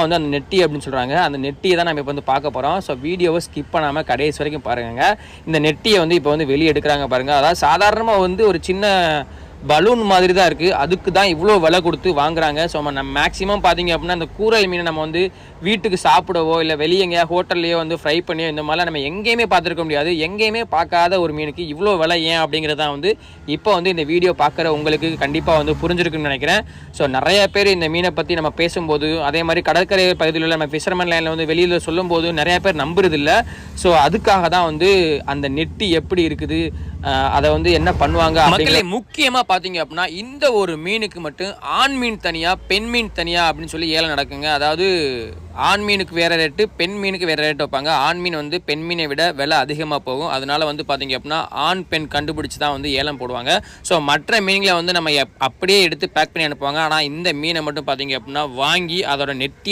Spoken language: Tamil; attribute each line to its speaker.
Speaker 1: வந்து அந்த நெட்டி அப்படின்னு சொல்கிறாங்க. அந்த நெட்டியை தான் நம்ம இப்போ வந்து பார்க்க போகிறோம். ஸோ வீடியோவை ஸ்கிப் பண்ணாமல் கடைசி வரைக்கும் பாருங்க. இந்த நெட்டியை வந்து இப்போ வந்து வெளியே எடுக்கிறாங்க பாருங்கள். அதாவது சாதாரணமாக வந்து ஒரு சின்ன பலூன் மாதிரி தான் இருக்குது. அதுக்கு தான் இவ்வளோ விலை கொடுத்து வாங்குறாங்க. ஸோ நம்ம மேக்ஸிமம் பார்த்தீங்க அப்படின்னா அந்த கூரல் மீனை நம்ம வந்து வீட்டுக்கு சாப்பிடவோ இல்லை வெளியே எங்கேயா ஹோட்டல்லையோ வந்து ஃப்ரை பண்ணியோ இந்த மாதிரிலாம் நம்ம எங்கேயுமே பார்த்துருக்க முடியாது. எங்கேயுமே பார்க்காத ஒரு மீனுக்கு இவ்வளோ விலை ஏன் அப்படிங்கிறதான் வந்து இப்போ வந்து இந்த வீடியோ பார்க்குற உங்களுக்கு கண்டிப்பாக வந்து புரிஞ்சிருக்குன்னு நினைக்கிறேன். ஸோ நிறைய பேர் இந்த மீனை பற்றி நம்ம பேசும்போது, அதே மாதிரி கடற்கரை பகுதியில் நம்ம ஃபிஷர்மேன் லைனில் வந்து வெளியில் சொல்லும்போது நிறைய பேர் நம்புறதில்ல. ஸோ அதுக்காக தான் வந்து அந்த நெட்டி எப்படி இருக்குது, அதை வந்து என்ன பண்ணுவாங்க மக்களே. முக்கியமாக பார்த்தீங்க அப்படின்னா இந்த ஒரு மீனுக்கு மட்டும் ஆண் மீன் தனியாக பெண் மீன் தனியாக அப்படின்னு சொல்லி ஏலம் நடக்குங்க. அதாவது ஆண் மீனுக்கு வேறு ரேட்டு, பெண் மீனுக்கு வேறு ரேட்டு வைப்பாங்க. ஆண் மீன் வந்து பெண் மீனை விட விலை அதிகமாக போகும். அதனால வந்து பார்த்தீங்க அப்படின்னா ஆண் பெண் கண்டுபிடிச்சி தான் வந்து ஏலம் போடுவாங்க. ஸோ மற்ற மீன்களை வந்து நம்ம அப்படியே எடுத்து பேக் பண்ணி அனுப்புவாங்க. ஆனால் இந்த மீனை மட்டும் பார்த்தீங்க அப்படின்னா வாங்கி அதோட நெட்டியை